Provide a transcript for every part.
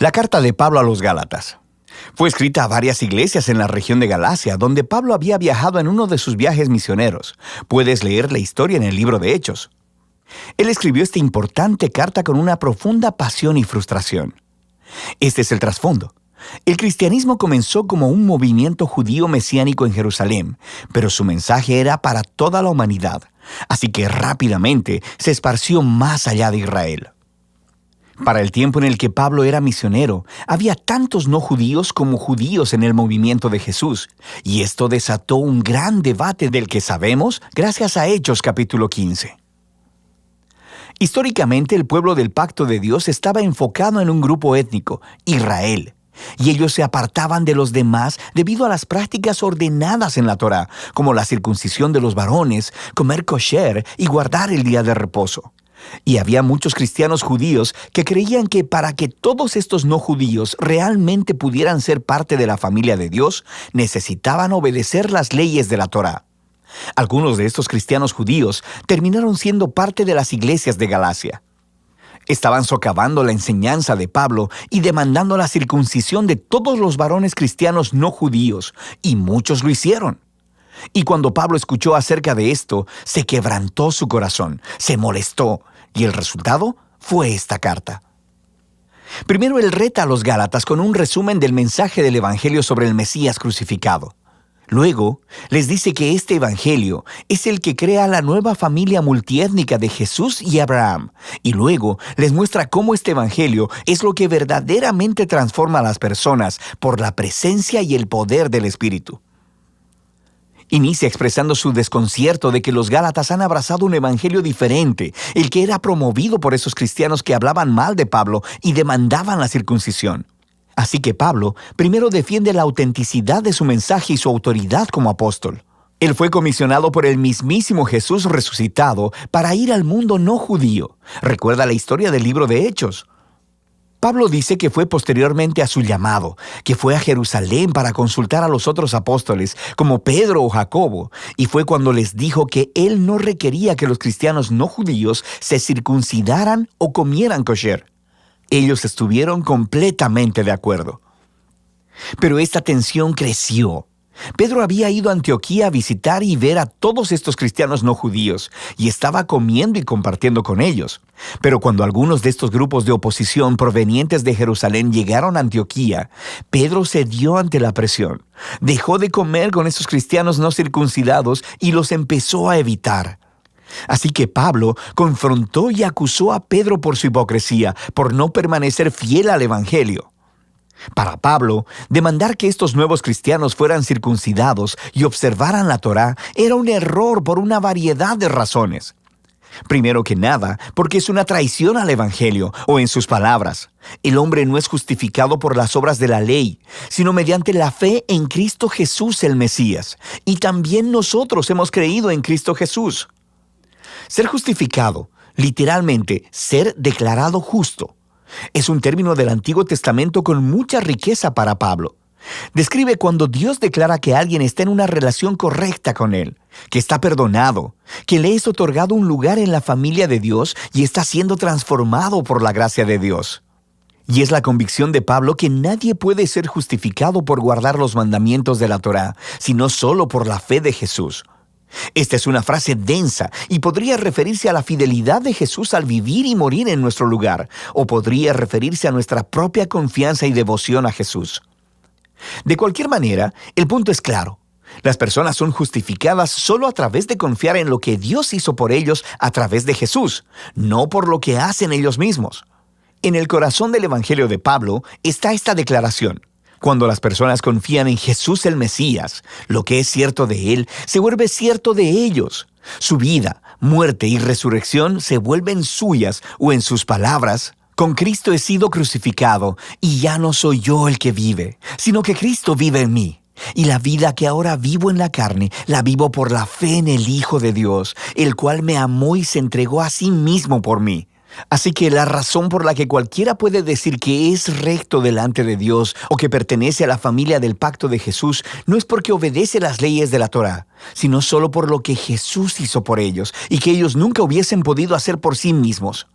La carta de Pablo a los Gálatas. Fue escrita a varias iglesias en la región de Galacia, donde Pablo había viajado en uno de sus viajes misioneros. Puedes leer la historia en el libro de Hechos. Él escribió esta importante carta con una profunda pasión y frustración. Este es el trasfondo. El cristianismo comenzó como un movimiento judío mesiánico en Jerusalén, pero su mensaje era para toda la humanidad, así que rápidamente se esparció más allá de Israel. Para el tiempo en el que Pablo era misionero, había tantos no judíos como judíos en el movimiento de Jesús, y esto desató un gran debate del que sabemos gracias a Hechos capítulo 15. Históricamente, el pueblo del pacto de Dios estaba enfocado en un grupo étnico, Israel, y ellos se apartaban de los demás debido a las prácticas ordenadas en la Torá, como la circuncisión de los varones, comer kosher y guardar el día de reposo. Y había muchos cristianos judíos que creían que para que todos estos no judíos realmente pudieran ser parte de la familia de Dios, necesitaban obedecer las leyes de la Torá. Algunos de estos cristianos judíos terminaron siendo parte de las iglesias de Galacia. Estaban socavando la enseñanza de Pablo y demandando la circuncisión de todos los varones cristianos no judíos, y muchos lo hicieron. Y cuando Pablo escuchó acerca de esto, se quebrantó su corazón, se molestó, y el resultado fue esta carta. Primero, él reta a los Gálatas con un resumen del mensaje del Evangelio sobre el Mesías crucificado. Luego, les dice que este Evangelio es el que crea la nueva familia multiétnica de Jesús y Abraham. Y luego, les muestra cómo este Evangelio es lo que verdaderamente transforma a las personas por la presencia y el poder del Espíritu. Inicia expresando su desconcierto de que los Gálatas han abrazado un evangelio diferente, el que era promovido por esos cristianos que hablaban mal de Pablo y demandaban la circuncisión. Así que Pablo primero defiende la autenticidad de su mensaje y su autoridad como apóstol. Él fue comisionado por el mismísimo Jesús resucitado para ir al mundo no judío. Recuerda la historia del libro de Hechos. Pablo dice que fue posteriormente a su llamado, que fue a Jerusalén para consultar a los otros apóstoles, como Pedro o Jacobo, y fue cuando les dijo que él no requería que los cristianos no judíos se circuncidaran o comieran kosher. Ellos estuvieron completamente de acuerdo. Pero esta tensión creció. Pedro había ido a Antioquía a visitar y ver a todos estos cristianos no judíos, y estaba comiendo y compartiendo con ellos. Pero cuando algunos de estos grupos de oposición provenientes de Jerusalén llegaron a Antioquía, Pedro cedió ante la presión. Dejó de comer con esos cristianos no circuncidados y los empezó a evitar. Así que Pablo confrontó y acusó a Pedro por su hipocresía, por no permanecer fiel al Evangelio. Para Pablo, demandar que estos nuevos cristianos fueran circuncidados y observaran la Torá era un error por una variedad de razones. Primero que nada, porque es una traición al Evangelio, o en sus palabras, el hombre no es justificado por las obras de la ley, sino mediante la fe en Cristo Jesús el Mesías, y también nosotros hemos creído en Cristo Jesús. Ser justificado, literalmente, ser declarado justo, es un término del Antiguo Testamento con mucha riqueza para Pablo. Describe cuando Dios declara que alguien está en una relación correcta con Él, que está perdonado, que le es otorgado un lugar en la familia de Dios y está siendo transformado por la gracia de Dios. Y es la convicción de Pablo que nadie puede ser justificado por guardar los mandamientos de la Torá, sino solo por la fe de Jesús. Esta es una frase densa y podría referirse a la fidelidad de Jesús al vivir y morir en nuestro lugar, o podría referirse a nuestra propia confianza y devoción a Jesús. De cualquier manera, el punto es claro. Las personas son justificadas solo a través de confiar en lo que Dios hizo por ellos a través de Jesús, no por lo que hacen ellos mismos. En el corazón del Evangelio de Pablo está esta declaración. Cuando las personas confían en Jesús el Mesías, lo que es cierto de Él se vuelve cierto de ellos. Su vida, muerte y resurrección se vuelven suyas, o en sus palabras, con Cristo he sido crucificado, y ya no soy yo el que vive, sino que Cristo vive en mí. Y la vida que ahora vivo en la carne, la vivo por la fe en el Hijo de Dios, el cual me amó y se entregó a sí mismo por mí. Así que la razón por la que cualquiera puede decir que es recto delante de Dios o que pertenece a la familia del pacto de Jesús no es porque obedece las leyes de la Torá, sino solo por lo que Jesús hizo por ellos y que ellos nunca hubiesen podido hacer por sí mismos.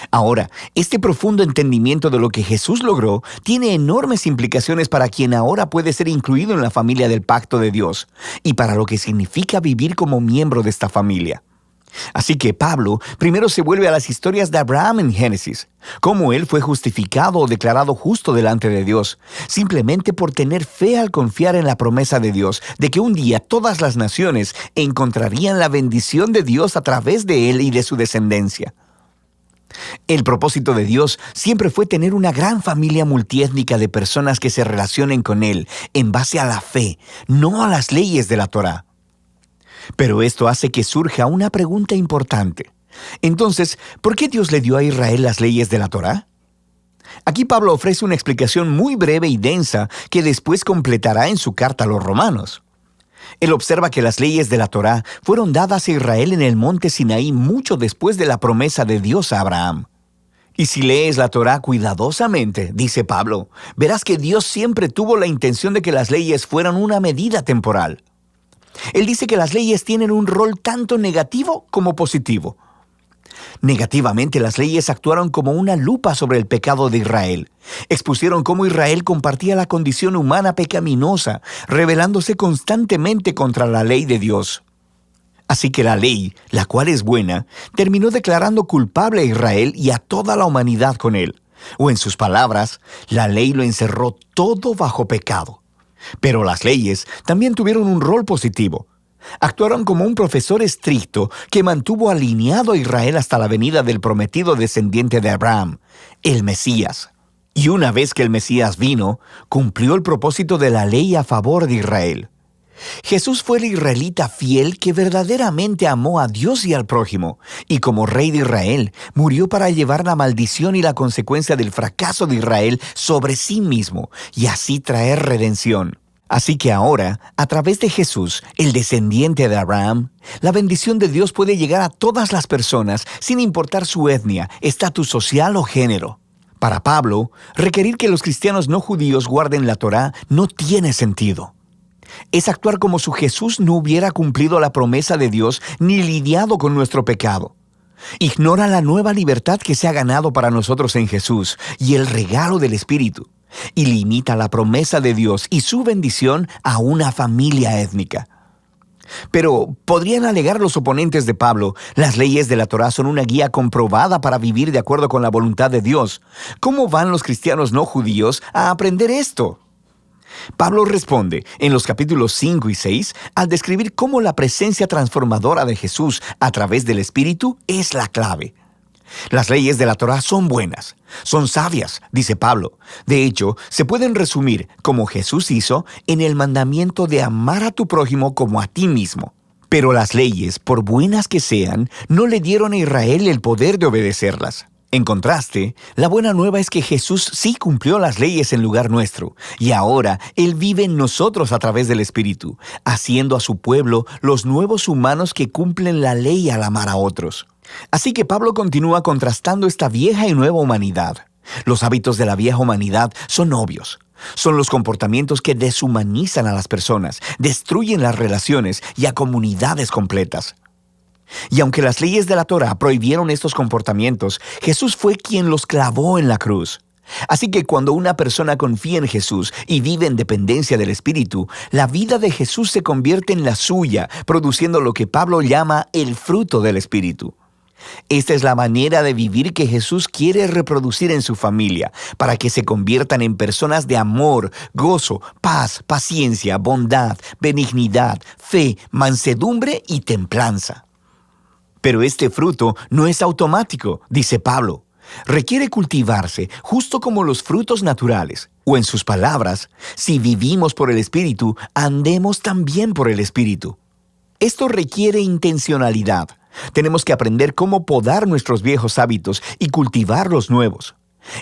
Ahora, este profundo entendimiento de lo que Jesús logró tiene enormes implicaciones para quien ahora puede ser incluido en la familia del pacto de Dios y para lo que significa vivir como miembro de esta familia. Así que Pablo primero se vuelve a las historias de Abraham en Génesis, cómo él fue justificado o declarado justo delante de Dios, simplemente por tener fe al confiar en la promesa de Dios de que un día todas las naciones encontrarían la bendición de Dios a través de él y de su descendencia. El propósito de Dios siempre fue tener una gran familia multiétnica de personas que se relacionen con Él en base a la fe, no a las leyes de la Torá. Pero esto hace que surja una pregunta importante. Entonces, ¿por qué Dios le dio a Israel las leyes de la Torá? Aquí Pablo ofrece una explicación muy breve y densa que después completará en su carta a los romanos. Él observa que las leyes de la Torá fueron dadas a Israel en el monte Sinaí mucho después de la promesa de Dios a Abraham. Y si lees la Torá cuidadosamente, dice Pablo, verás que Dios siempre tuvo la intención de que las leyes fueran una medida temporal. Él dice que las leyes tienen un rol tanto negativo como positivo. Negativamente, las leyes actuaron como una lupa sobre el pecado de Israel. Expusieron cómo Israel compartía la condición humana pecaminosa, rebelándose constantemente contra la ley de Dios. Así que la ley, la cual es buena, terminó declarando culpable a Israel y a toda la humanidad con él. O en sus palabras, la ley lo encerró todo bajo pecado. Pero las leyes también tuvieron un rol positivo. Actuaron como un profesor estricto que mantuvo alineado a Israel hasta la venida del prometido descendiente de Abraham, el Mesías. Y una vez que el Mesías vino, cumplió el propósito de la ley a favor de Israel. Jesús fue el israelita fiel que verdaderamente amó a Dios y al prójimo, y como rey de Israel, murió para llevar la maldición y la consecuencia del fracaso de Israel sobre sí mismo, y así traer redención. Así que ahora, a través de Jesús, el descendiente de Abraham, la bendición de Dios puede llegar a todas las personas, sin importar su etnia, estatus social o género. Para Pablo, requerir que los cristianos no judíos guarden la Torá no tiene sentido. Es actuar como si Jesús no hubiera cumplido la promesa de Dios ni lidiado con nuestro pecado. Ignora la nueva libertad que se ha ganado para nosotros en Jesús y el regalo del Espíritu, y limita la promesa de Dios y su bendición a una familia étnica. Pero, podrían alegar los oponentes de Pablo, las leyes de la Torá son una guía comprobada para vivir de acuerdo con la voluntad de Dios. ¿Cómo van los cristianos no judíos a aprender esto? Pablo responde en los capítulos 5 y 6 al describir cómo la presencia transformadora de Jesús a través del Espíritu es la clave. Las leyes de la Torá son buenas, son sabias, dice Pablo. De hecho, se pueden resumir, como Jesús hizo, en el mandamiento de amar a tu prójimo como a ti mismo. Pero las leyes, por buenas que sean, no le dieron a Israel el poder de obedecerlas. En contraste, la buena nueva es que Jesús sí cumplió las leyes en lugar nuestro, y ahora Él vive en nosotros a través del Espíritu, haciendo a su pueblo los nuevos humanos que cumplen la ley al amar a otros. Así que Pablo continúa contrastando esta vieja y nueva humanidad. Los hábitos de la vieja humanidad son obvios. Son los comportamientos que deshumanizan a las personas, destruyen las relaciones y a comunidades completas. Y aunque las leyes de la Torá prohibieron estos comportamientos, Jesús fue quien los clavó en la cruz. Así que cuando una persona confía en Jesús y vive en dependencia del Espíritu, la vida de Jesús se convierte en la suya, produciendo lo que Pablo llama el fruto del Espíritu. Esta es la manera de vivir que Jesús quiere reproducir en su familia, para que se conviertan en personas de amor, gozo, paz, paciencia, bondad, benignidad, fe, mansedumbre y templanza. Pero este fruto no es automático, dice Pablo. Requiere cultivarse justo como los frutos naturales. O en sus palabras, si vivimos por el Espíritu, andemos también por el Espíritu. Esto requiere intencionalidad. Tenemos que aprender cómo podar nuestros viejos hábitos y cultivar los nuevos.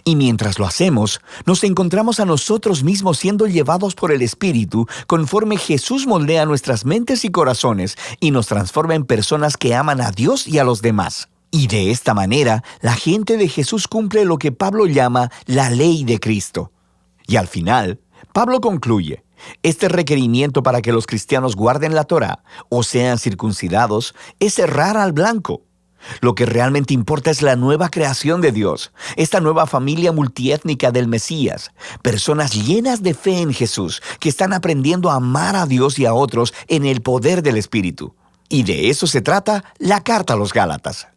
Y mientras lo hacemos, nos encontramos a nosotros mismos siendo llevados por el Espíritu conforme Jesús moldea nuestras mentes y corazones y nos transforma en personas que aman a Dios y a los demás. Y de esta manera, la gente de Jesús cumple lo que Pablo llama la ley de Cristo. Y al final, Pablo concluye: este requerimiento para que los cristianos guarden la Torá o sean circuncidados es errar al blanco. Lo que realmente importa es la nueva creación de Dios, esta nueva familia multiétnica del Mesías, personas llenas de fe en Jesús, que están aprendiendo a amar a Dios y a otros en el poder del Espíritu. Y de eso se trata la carta a los Gálatas.